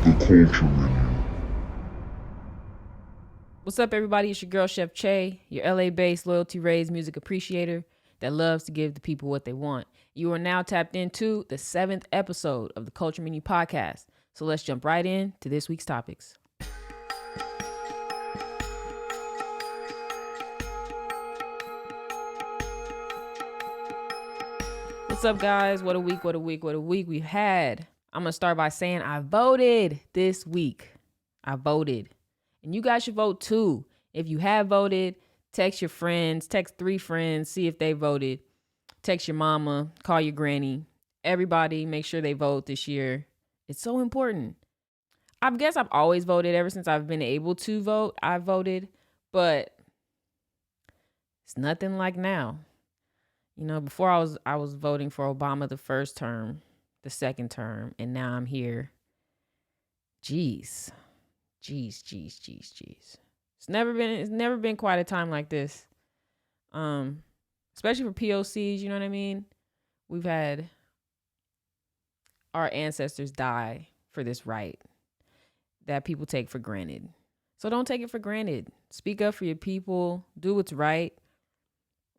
The culture menu. What's up, everybody? It's your girl, Chef Che, your LA-based, loyalty-raised music appreciator that loves to give the people what they want. You are now tapped into the 7th episode of the Culture Menu podcast. So let's jump right in to this week's topics. What's up, guys? What a week, what a week, what a week we've had. I'm going to start by saying I voted this week. I voted. And you guys should vote too. If you have voted, text your friends, text 3 friends, see if they voted. Text your mama, call your granny. Everybody, make sure they vote this year. It's so important. I guess I've always voted ever since I've been able to vote. I've voted, but it's nothing like now. You know, before I was voting for Obama the first term, the second term, and now I'm here. Jeez. It's never been quite a time like this. Especially for POCs, you know what I mean? We've had our ancestors die for this right that people take for granted. So don't take it for granted. Speak up for your people. Do what's right.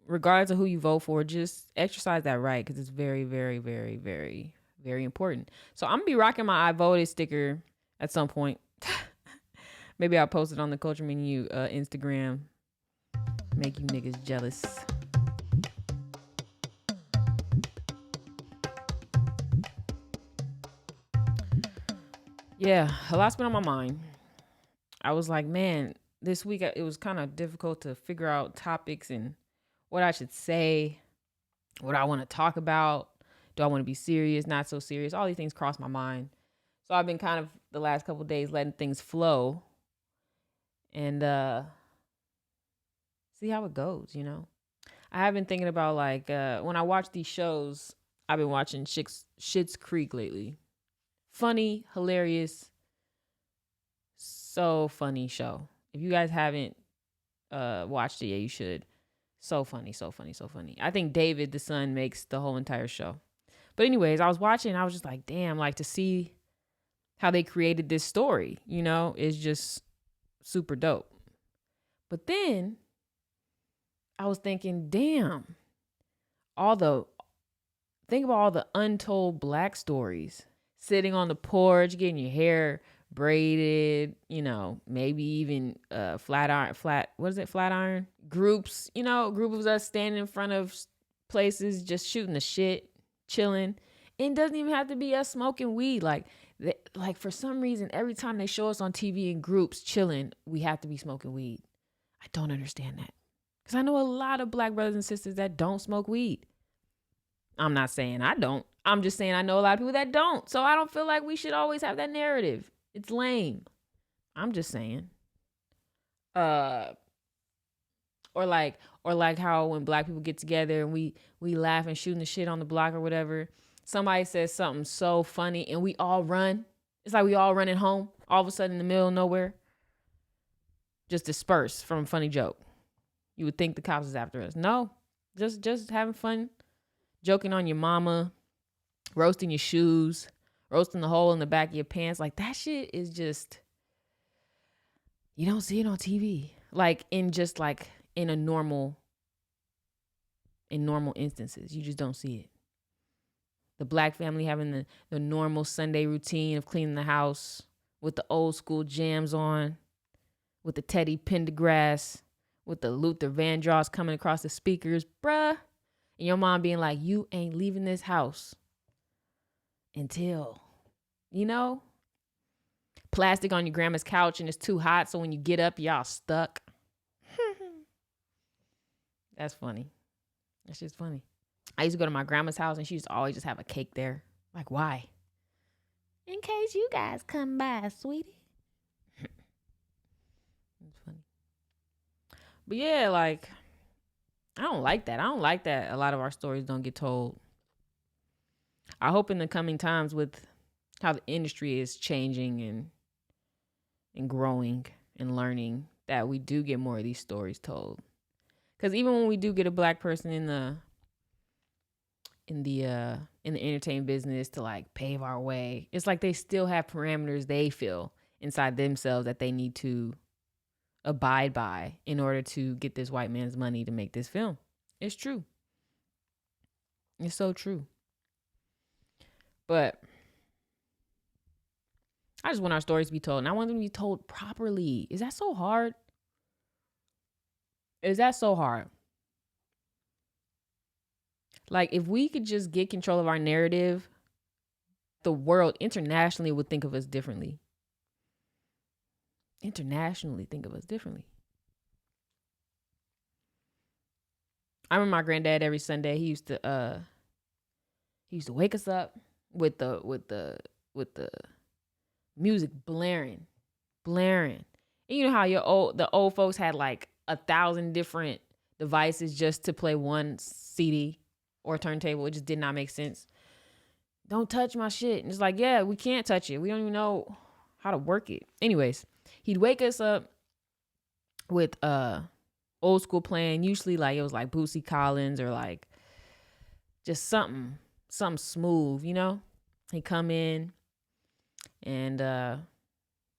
Regardless of who you vote for, just exercise that right because it's very, very, very, very, very important. So I'm going to be rocking my I voted sticker at some point. Maybe I'll post it on the Culture Menu Instagram. Make you niggas jealous. Yeah, a lot's been on my mind. I was like, man, this week it was kind of difficult to figure out topics and what I should say, what I want to talk about. Do I want to be serious, not so serious? All these things cross my mind. So I've been kind of the last couple of days letting things flow and see how it goes, you know? I have been thinking about like when I watch these shows, I've been watching Schitt's Creek lately. Funny, hilarious, so funny show. If you guys haven't watched it yet, you should. So funny, so funny, so funny. I think David, the son, makes the whole entire show. But anyways, I was watching, I was just like, damn, like to see how they created this story, you know, is just super dope. But then I was thinking, damn, think about all the untold Black stories. Sitting on the porch, getting your hair braided, you know, maybe even flat iron groups, you know, group of us standing in front of places just shooting the shit, chilling. It doesn't even have to be us smoking weed. Like for some reason, every time they show us on TV in groups chilling, we have to be smoking weed. I don't understand that. Because I know a lot of Black brothers and sisters that don't smoke weed. I'm not saying I don't. I'm just saying I know a lot of people that don't. So I don't feel like we should always have that narrative. It's lame. I'm just saying. Or like how when Black people get together and we laugh and shooting the shit on the block or whatever, somebody says something so funny and we all run. It's like we all running home all of a sudden in the middle of nowhere. Just disperse from a funny joke. You would think the cops is after us. No, just having fun, joking on your mama, roasting your shoes, roasting the hole in the back of your pants. Like that shit is just, you don't see it on TV. Like in normal instances, you just don't see it. The Black family having the normal Sunday routine of cleaning the house with the old school jams on, with the Teddy Pendergrass, with the Luther Vandross coming across the speakers, bruh. And your mom being like, you ain't leaving this house until, you know, plastic on your grandma's couch and it's too hot. So when you get up, y'all stuck. That's funny. That's just funny. I used to go to my grandma's house and she used to always just have a cake there. Like, why? In case you guys come by, sweetie. It's funny. But yeah, like, I don't like that. I don't like that a lot of our stories don't get told. I hope in the coming times with how the industry is changing and growing and learning that we do get more of these stories told. Because even when we do get a Black person in the entertainment business to like pave our way. It's like they still have parameters they feel inside themselves that they need to abide by in order to get this white man's money to make this film. It's true. It's so true. But I just want our stories to be told, and I want them to be told properly. Is that so hard? Is that so hard? Like, if we could just get control of our narrative, the world internationally would think of us differently. Internationally think of us differently. I remember my granddad every Sunday, he used to wake us up with the music blaring. And you know how the old folks had like 1,000 different devices just to play one CD or turntable. It just did not make sense. Don't touch my shit. And it's like, yeah, we can't touch it. We don't even know how to work it. Anyways, he'd wake us up with old school playing. Usually like it was like Bootsy Collins or like just something smooth, you know? He'd come in and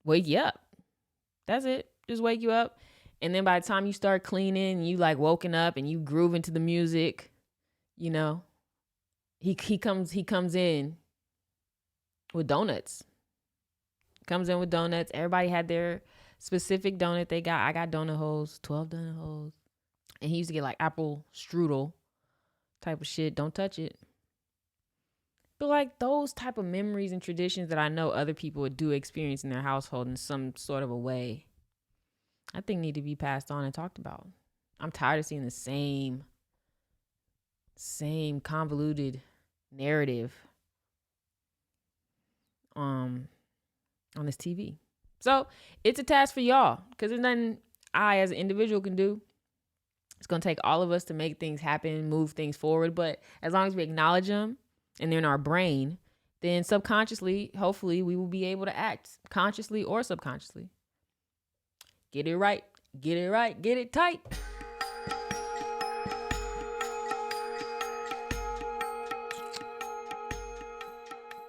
wake you up. That's it. Just wake you up. And then by the time you start cleaning, you like woken up and you groove into the music, you know. He comes in with donuts. Comes in with donuts. Everybody had their specific donut they got. I got donut holes, 12 donut holes. And he used to get like apple strudel type of shit. Don't touch it. But like those type of memories and traditions that I know other people would do experience in their household in some sort of a way, I think need to be passed on and talked about. I'm tired of seeing the same convoluted narrative on this TV. So it's a task for y'all because there's nothing I as an individual can do. It's going to take all of us to make things happen, move things forward. But as long as we acknowledge them and they're in our brain, then subconsciously, hopefully, we will be able to act consciously or subconsciously. Get it right. Get it right. Get it tight.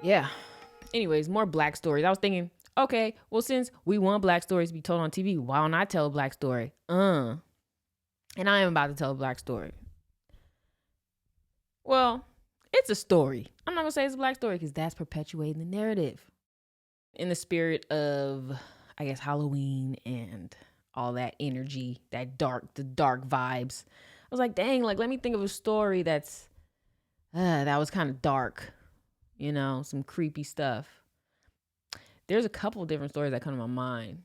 Yeah. Anyways, more black stories. I was thinking, okay, well, since we want black stories to be told on TV, why don't I tell a black story? And I am about to tell a black story. Well, it's a story. I'm not going to say it's a black story because that's perpetuating the narrative. In the spirit of, I guess, Halloween and all that energy, the dark vibes. I was like, dang, like, let me think of a story that was kind of dark. You know, some creepy stuff. There's a couple of different stories that come to my mind.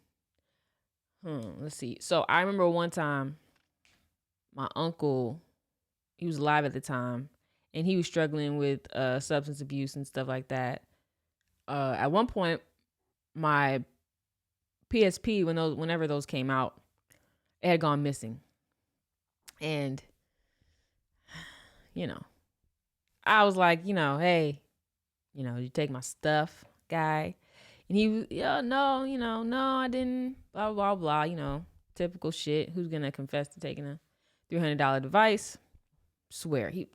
Let's see. So I remember one time, my uncle, he was alive at the time, and he was struggling with substance abuse and stuff like that. At one point, my PSP, whenever those came out, it had gone missing. And, you know, I was like, hey, you take my stuff, guy. And he was, no, I didn't, blah, blah, blah, typical shit. Who's going to confess to taking a $300 device? Swear. Chelsea,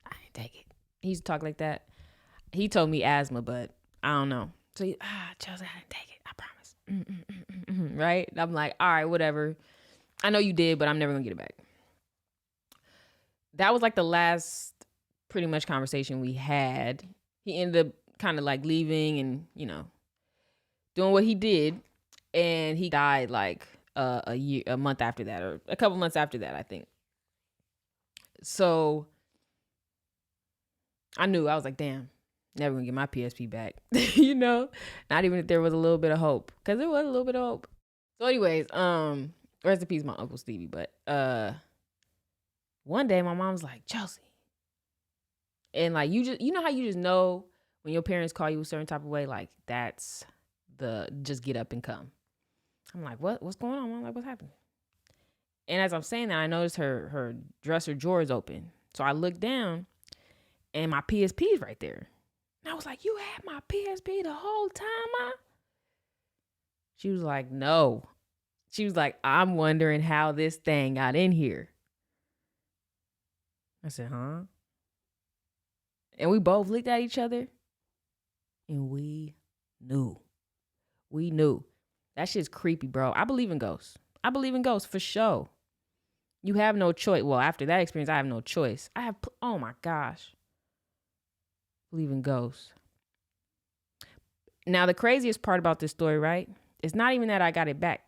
I didn't take it. He used to talk like that. He told me asthma, but I don't know. So Chelsea, I didn't take it. I promise. Right? I'm like, all right, whatever. I know you did, but I'm never going to get it back. That was like the last pretty much conversation we had. He ended up kind of like leaving and, doing what he did. And he died like a month after that, or a couple months after that, I think. So I was like, damn, never gonna get my PSP back. Not even if there was a little bit of hope, because there was a little bit of hope. So anyways, rest in peace, my Uncle Stevie. But one day my mom's like, Chelsea, and like you know how you just know when your parents call you a certain type of way, like that's the just get up and come. I'm like, what's going on? I'm like, what's happening? And as I'm saying that, I noticed her dresser drawer is open. So I looked down and my PSP is right there. And I was like, you had my PSP the whole time, Ma? She was like, no. She was like, I'm wondering how this thing got in here. I said, huh? And we both looked at each other and we knew. We knew. That shit's creepy, bro. I believe in ghosts. I believe in ghosts for sure. You have no choice. Well, after that experience, I have no choice. Oh my gosh. Believe in ghosts. Now, the craziest part about this story, right? It's not even that I got it back.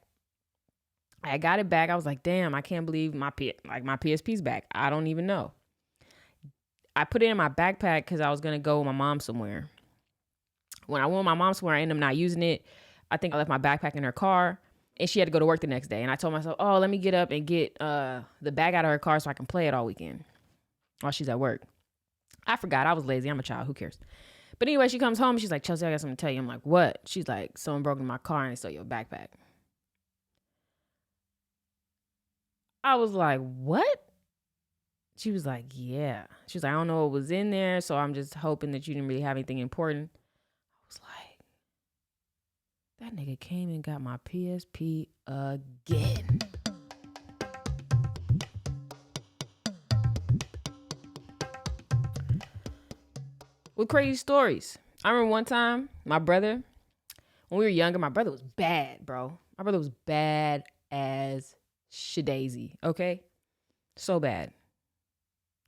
I got it back. I was like, damn, I can't believe my PSP's back. I don't even know. I put it in my backpack because I was going to go with my mom somewhere. When I went with my mom somewhere, I ended up not using it. I think I left my backpack in her car and she had to go to work the next day. And I told myself, oh, let me get up and get the bag out of her car so I can play it all weekend while she's at work. I forgot. I was lazy. I'm a child. Who cares? But anyway, she comes home and she's like, Chelsea, I got something to tell you. I'm like, what? She's like, someone broke into my car and they stole your backpack. I was like, what? She was like, yeah. She was like, I don't know what was in there, so I'm just hoping that you didn't really have anything important. I was like, that nigga came and got my PSP again. With crazy stories. I remember one time, my brother, when we were younger, my brother was bad, bro. My brother was bad as shadaisy, okay? So bad.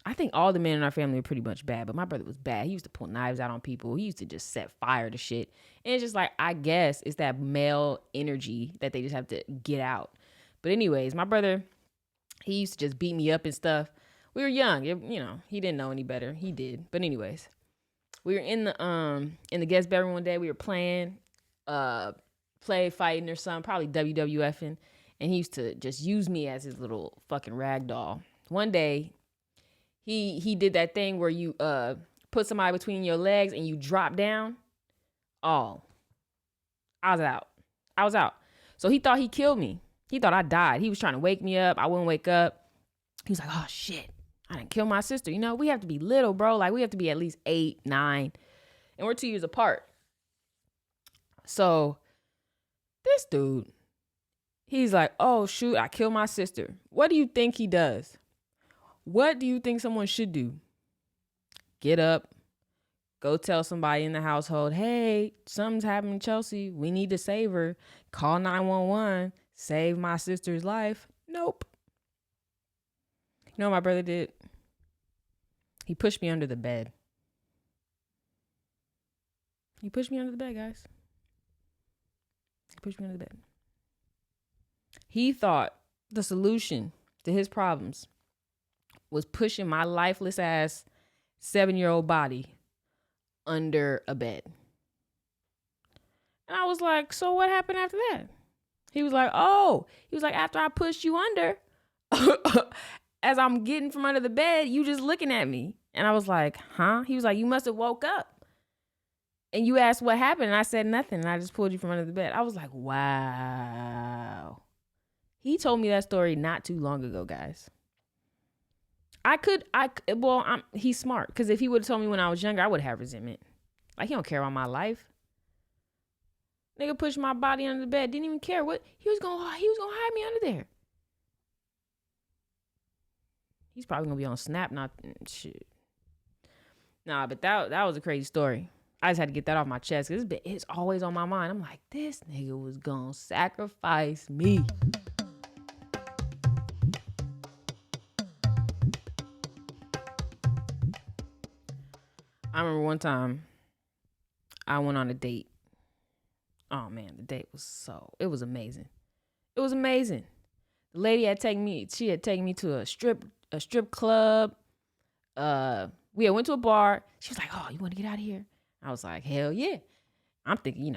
I think all the men in our family were pretty much bad, but my brother was bad. He used to pull knives out on people. He used to just set fire to shit. And it's just like, I guess it's that male energy that they just have to get out. But anyways, my brother, he used to just beat me up and stuff. We were young, he didn't know any better. He did. But anyways, we were in the guest bedroom one day. We were playing, fighting or something, probably WWFing. And he used to just use me as his little fucking rag doll. One day, he did that thing where you put somebody between your legs and you drop down. Oh, I was out. So he thought he killed me. He thought I died. He was trying to wake me up. I wouldn't wake up. He was like, oh shit, I didn't kill my sister. We have to be little, bro. Like, we have to be at least 8, 9. And we're 2 years apart. So this dude, he's like, oh shoot, I killed my sister. What do you think he does? What do you think someone should do? Get up, go tell somebody in the household, hey, something's happening to Chelsea. We need to save her. Call 911. Save my sister's life. Nope. You know what my brother did? He pushed me under the bed. He pushed me under the bed, guys. He pushed me under the bed. He thought the solution to his problems was pushing my lifeless ass 7-year-old body under a bed. And I was like, so what happened after that? He was like, after I pushed you under, as I'm getting from under the bed, you just looking at me. And I was like, huh? He was like, you must have woke up. And you asked what happened. And I said nothing. And I just pulled you from under the bed. I was like, wow. He told me that story not too long ago, guys. He's smart. Because if he would have told me when I was younger, I would have resentment. Like, he don't care about my life. Nigga pushed my body under the bed. Didn't even care what he was gonna hide me under there. He's probably gonna be on Snap, not shit. Nah, but that was a crazy story. I just had to get that off my chest because it's always on my mind. I'm like, this nigga was gonna sacrifice me. I remember one time I went on a date. Oh man, the date was amazing. It was amazing. The lady had taken me to a strip club. We had went to a bar. She was like, oh, you want to get out of here? I was like, hell yeah. I'm thinking,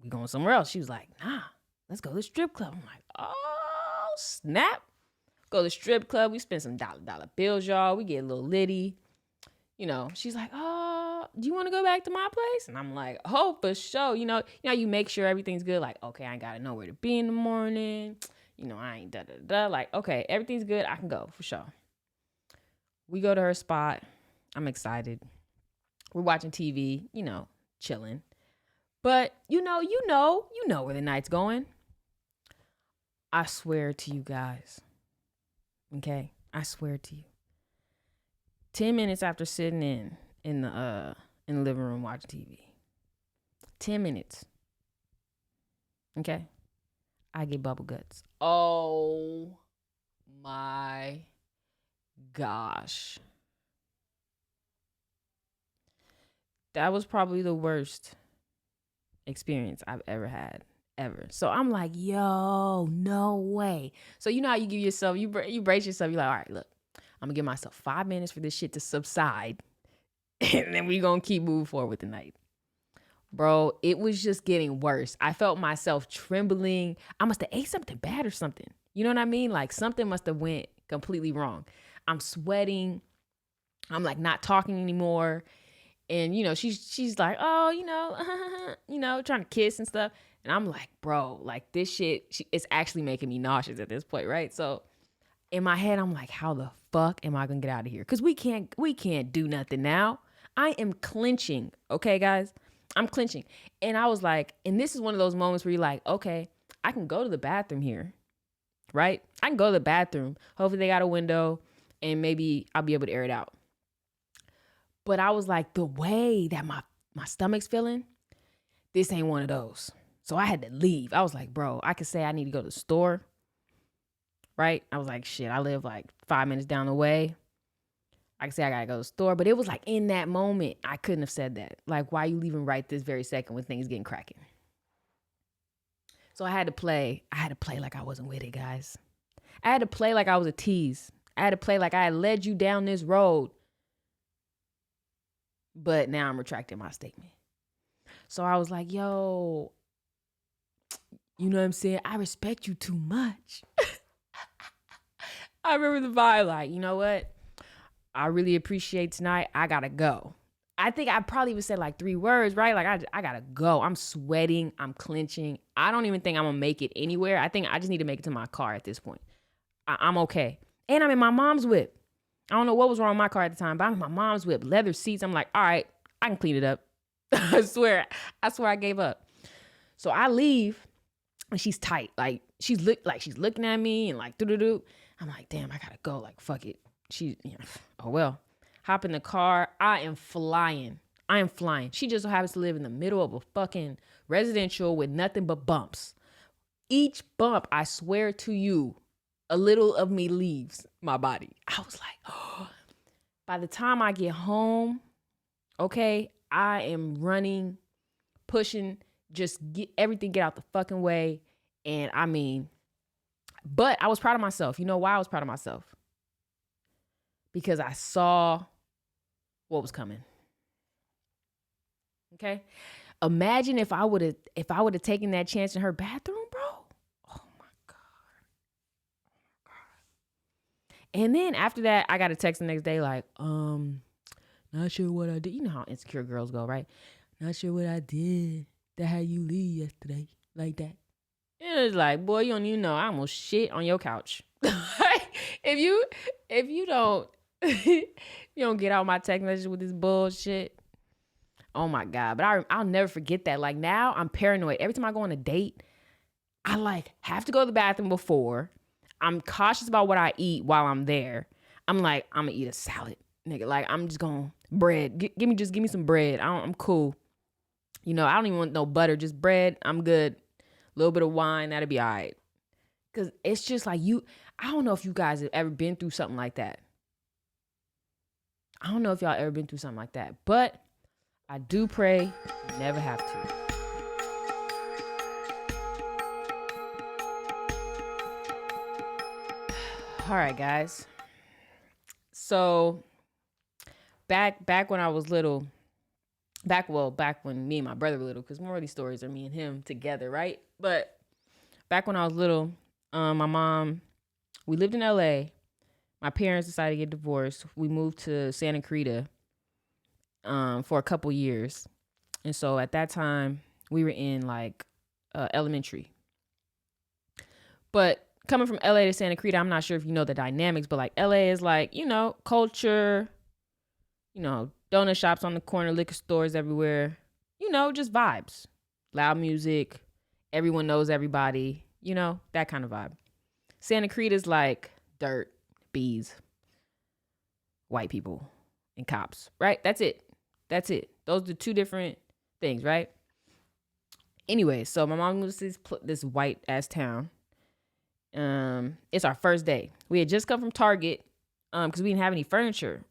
we going somewhere else. She was like, nah, let's go to the strip club. I'm like, oh, snap. Go to the strip club. We spend some dollar bills, y'all. We get a little litty. She's like, oh, do you want to go back to my place? And I'm like, oh, for sure. You make sure everything's good. Like, okay, I got to know where to be in the morning. I ain't da-da-da. Like, okay, everything's good. I can go for sure. We go to her spot. I'm excited. We're watching TV, chilling. But you know where the night's going. I swear to you guys. Okay? I swear to you. 10 minutes after sitting in in the living room watching TV. 10 minutes. Okay. I get bubble guts. Oh my gosh. That was probably the worst experience I've ever had. Ever. So I'm like, yo, no way. So you know how you give yourself, you brace yourself. You're like, all right, look, I'm gonna give myself 5 minutes for this shit to subside, and then we gonna keep moving forward with the night. Bro, it was just getting worse. I felt myself trembling. I must have ate something bad or something. You know what I mean? Like something must have went completely wrong. I'm sweating. I'm like not talking anymore. And you know, she's like, oh, trying to kiss and stuff. And I'm like, bro, like this shit, it's actually making me nauseous at this point, right? So in my head, I'm like, how the fuck am I gonna get out of here? Because we can't do nothing now. I am clenching, okay, guys? I'm clenching. And I was like, and this is one of those moments where you're like, okay, I can go to the bathroom here, right? I can go to the bathroom. Hopefully they got a window and maybe I'll be able to air it out. But I was like, the way that my stomach's feeling, this ain't one of those. So I had to leave. I was like, bro, I could say I need to go to the store, right? I was like, shit, I live like 5 minutes down the way. I could say I gotta go to the store. But it was like in that moment, I couldn't have said that. Like, why are you leaving right this very second when things getting cracking? So I had to play like I wasn't with it, guys. I had to play like I was a tease. I had to play like I had led you down this road. But now I'm retracting my statement. So I was like, yo, you know what I'm saying? I respect you too much. I remember the vibe like, you know what? I really appreciate tonight. I gotta go. I think I probably would say like 3 words, right? Like I gotta go. I'm sweating. I'm clenching. I don't even think I'm gonna make it anywhere. I think I just need to make it to my car at this point. I'm okay. And I'm in my mom's whip. I don't know what was wrong with my car at the time, but I'm in my mom's whip. Leather seats. I'm like, all right, I can clean it up. I swear I gave up. So I leave and she's tight. Like she's looking at me and like do. I'm like, damn, I gotta go. Like, fuck it. Oh well. Hop in the car. I am flying. She just so happens to live in the middle of a fucking residential with nothing but bumps. Each bump, I swear to you, a little of me leaves my body. I was like, oh. By the time I get home, okay, I am running, pushing, just get out the fucking way. And I mean, but I was proud of myself. You know why I was proud of myself? Because I saw what was coming. Okay? Imagine if I would have taken that chance in her bathroom, bro. Oh my God. And then after that, I got a text the next day like, not sure what I did. You know how insecure girls go, right? Not sure what I did that had you leave yesterday like that. And it's like, boy, you don't even know. I almost shit on your couch. if you don't you don't get out my text message with this bullshit. Oh my God. But I'll never forget that. Like now I'm paranoid. Every time I go on a date, I like have to go to the bathroom before. I'm cautious about what I eat while I'm there. I'm like, I'm gonna eat a salad, nigga. Like I'm just going bread. Give me some bread. I'm cool. You know, I don't even want no butter, just bread. I'm good. A little bit of wine, that'll be all right. Cause it's just like I don't know if you guys have ever been through something like that. I don't know if y'all ever been through something like that, but I do pray you never have to. All right, guys. So back when I was little, back when me and my brother were little, because more of these stories are me and him together, right? But back when I was little, my mom, we lived in LA. My parents decided to get divorced. We moved to Santa Cruz for a couple years. And so at that time, we were in like elementary. But coming from LA to Santa Cruz, I'm not sure if you know the dynamics, but like LA is like, you know, culture, you know, donut shops on the corner, liquor stores everywhere, you know, just vibes. Loud music, everyone knows everybody, you know, that kind of vibe. Santa Cruz is like dirt, bees, white people, and cops, right? That's it. That's it. Those are two different things, right? Anyway, so my mom moved to this white ass town. It's our first day. We had just come from Target, because we didn't have any furniture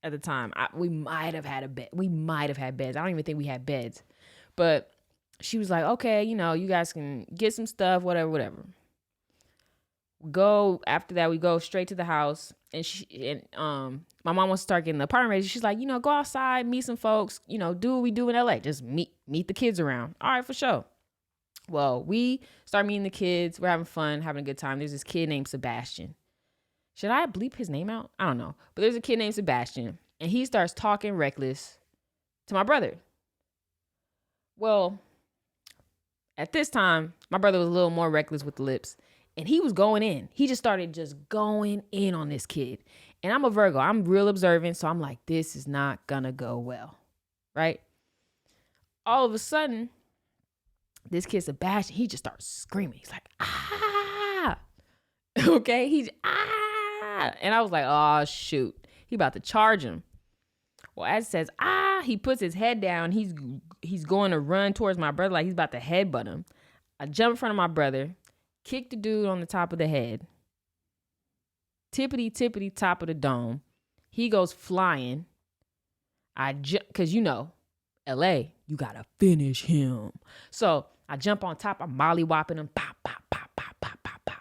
at the time. We might have had a bed. We might have had beds. I don't even think we had beds. But she was like, okay, you guys can get some stuff, whatever. After that, we go straight to the house, and my mom wants to start getting the apartment ready. She's like, go outside, meet some folks, do what we do in LA. Just meet the kids around. All right, for sure. Well, we start meeting the kids. We're having fun, having a good time. There's this kid named Sebastian. Should I bleep his name out? I don't know. But there's a kid named Sebastian, and he starts talking reckless to my brother. Well, at this time, my brother was a little more reckless with the lips, and he was going in. He just started going in on this kid. And I'm a Virgo. I'm real observant, so I'm like, this is not going to go well, right? All of a sudden, this kid Sebastian, he just starts screaming. He's like, ah! Okay? He's, ah! And I was like, oh, shoot. He about to charge him. Well, as it says, ah, he puts his head down. He's going to run towards my brother like he's about to headbutt him. I jump in front of my brother, kick the dude on the top of the head. Tippity top of the dome. He goes flying. Because LA, you got to finish him. So I jump on top. I'm mollywopping him. Pop, pop, pop, pop, pop, pop, pop.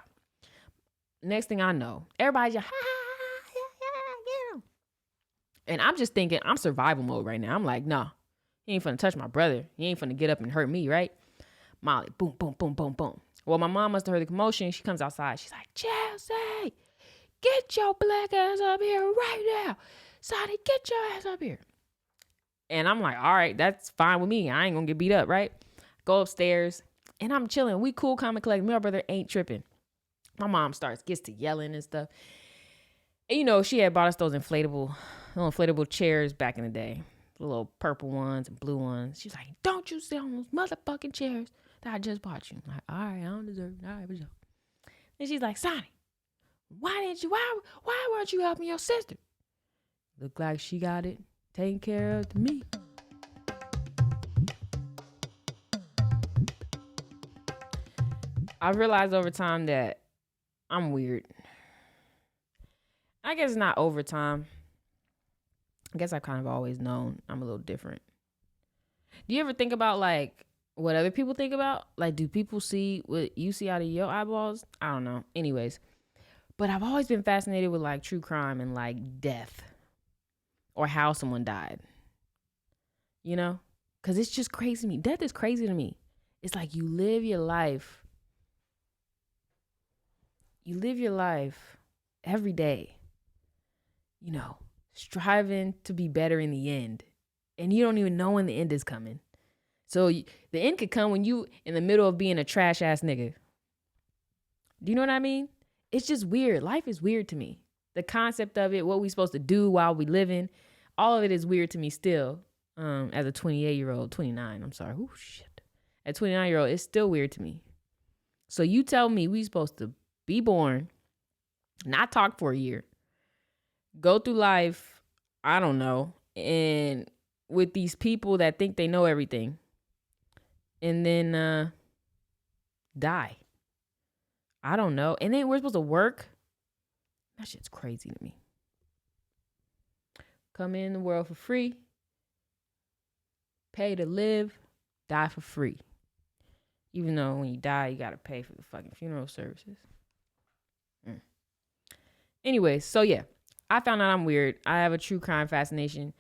Next thing I know, everybody's just, get him. And I'm just thinking, I'm survival mode right now. I'm like, nah, he ain't finna touch my brother. He ain't finna get up and hurt me, right? Molly, boom, boom, boom, boom, boom. Well, my mom must have heard the commotion. She comes outside. She's like, Chelsea, get your black ass up here right now. Sonny, get your ass up here. And I'm like, all right, that's fine with me. I ain't gonna get beat up, right? Go upstairs, and I'm chilling. We cool, calm, and collected. My brother ain't tripping. My mom gets to yelling and stuff. And she had bought us those inflatable chairs back in the day. The little purple ones and blue ones. She's like, don't you sit on those motherfucking chairs that I just bought you. I'm like, all right, I don't deserve it. All right, for sure. And she's like, Sonny, why weren't you helping your sister? Look like she got it taken care of to me. I've realized over time that I'm weird. I guess it's not over time. I guess I've kind of always known I'm a little different. Do you ever think about like what other people think about? Like, do people see what you see out of your eyeballs? I don't know. Anyways, but I've always been fascinated with like true crime and like death or how someone died. Because it's just crazy to me. Death is crazy to me. It's like you live your life. You live your life every day, striving to be better in the end. And you don't even know when the end is coming. So the end could come when you in the middle of being a trash ass nigga. Do you know what I mean? It's just weird. Life is weird to me. The concept of it, what we supposed to do while we living, all of it is weird to me still. As a 29, I'm sorry. Oh, shit. At 29-year-old, it's still weird to me. So you tell me we supposed to be born, not talk for a year, go through life, I don't know, and with these people that think they know everything, and then die. I don't know. And then we're supposed to work? That shit's crazy to me. Come in the world for free, pay to live, die for free. Even though when you die, you got to pay for the fucking funeral services. Anyways, so yeah, I found out I'm weird. I have a true crime fascination.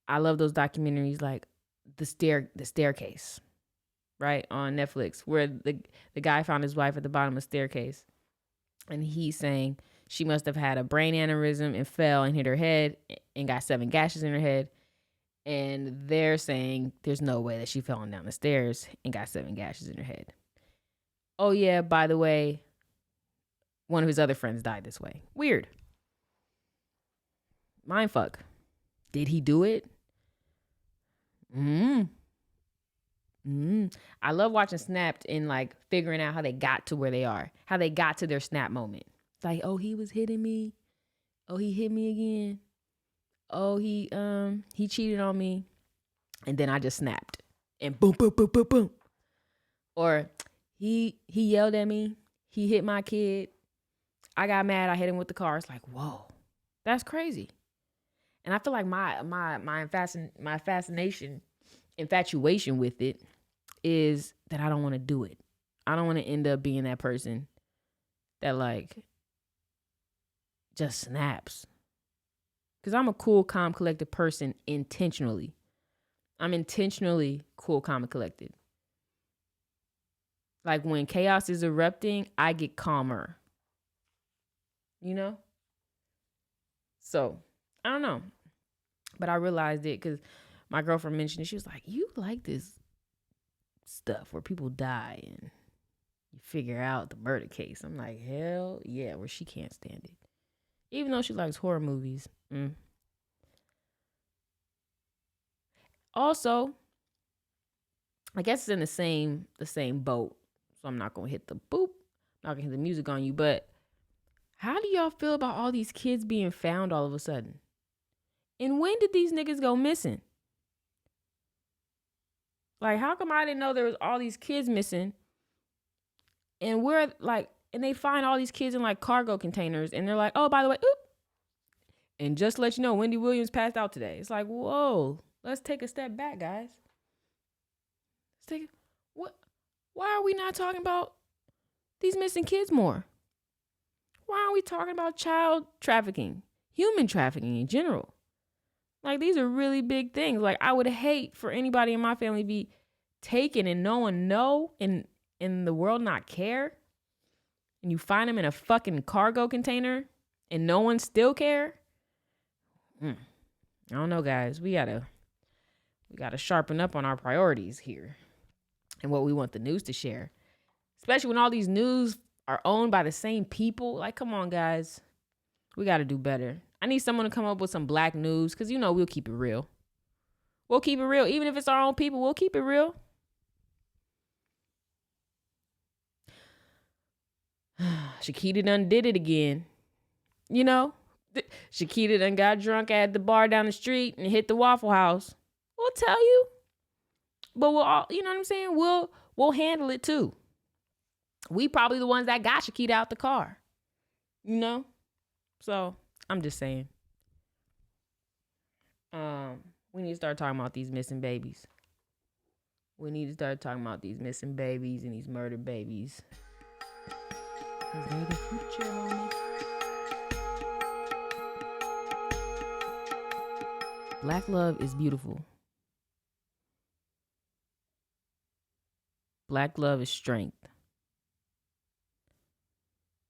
I love those documentaries like the staircase, right, on Netflix, where the guy found his wife at the bottom of a staircase, and he's saying she must have had a brain aneurysm and fell and hit her head and got 7 gashes in her head. And they're saying there's no way that she fell down the stairs and got 7 gashes in her head. Oh yeah, by the way, one of his other friends died this way. Weird. Mindfuck. Did he do it? I love watching Snapped and like figuring out how they got to where they are, how they got to their snap moment. It's like, oh, he was hitting me. Oh, he hit me again. oh, he cheated on me, and then I just snapped and boom, boom, boom, boom, boom. Or he yelled at me, he hit my kid, I got mad, I hit him with the car. It's like, whoa, that's crazy. And I feel like my infatuation with it is that I don't want to do it. I don't want to end up being that person that like just snaps. Because I'm a cool, calm, collected person intentionally. I'm intentionally cool, calm, and collected. Like when chaos is erupting, I get calmer. You know? So, I don't know. But I realized it because my girlfriend mentioned it. She was like, you like this stuff where people die and you figure out the murder case. I'm like, hell yeah, where she can't stand it. Even though she likes horror movies. Also, I guess it's in the same boat. So I'm not gonna hit the boop. I'm not gonna hit the music on you. But how do y'all feel about all these kids being found all of a sudden? And when did these niggas go missing? Like, how come I didn't know there was all these kids missing? And we're like, and they find all these kids in like cargo containers, and they're like, oh, by the way, oop. And just to let you know, Wendy Williams passed out today. It's like, whoa, let's take a step back, guys. Why are we not talking about these missing kids more? Why aren't we talking about child trafficking, human trafficking in general? Like, these are really big things. Like, I would hate for anybody in my family to be taken and no one know and the world not care. And you find them in a fucking cargo container and no one still care. I don't know, guys. We gotta sharpen up on our priorities here and what we want the news to share. Especially when all these news are owned by the same people. Like, come on, guys. We got to do better. I need someone to come up with some black news because, you know, we'll keep it real. We'll keep it real. Even if it's our own people, we'll keep it real. Shakita done did it again. You know, Shakita done got drunk at the bar down the street and hit the Waffle House. We'll tell you. But we'll all, you know what I'm saying? We'll handle it too. We probably the ones that got Shakita out the car. You know? So, I'm just saying. We need to start talking about these missing babies. We need to start talking about these missing babies and these murdered babies. Because they're the future, homie. Black love is beautiful. Black love is strength.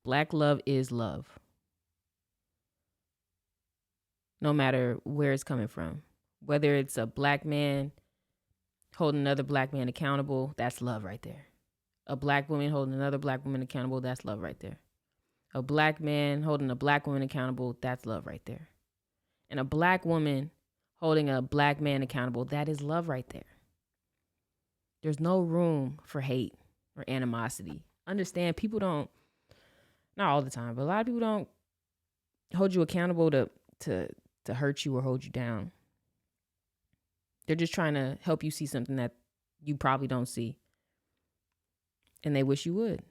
Black love is love. No matter where it's coming from. Whether it's a black man holding another black man accountable, that's love right there. A black woman holding another black woman accountable, that's love right there. A black man holding a black woman accountable, that's love right there. And a black woman holding a black man accountable, that is love right there. There's no room for hate or animosity. Understand, people don't, not all the time, but a lot of people don't hold you accountable to hurt you or hold you down. They're just trying to help you see something that you probably don't see. And they wish you would.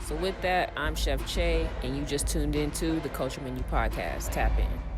So with that, I'm Chef Che, and you just tuned into the Culture Menu Podcast. Tap in.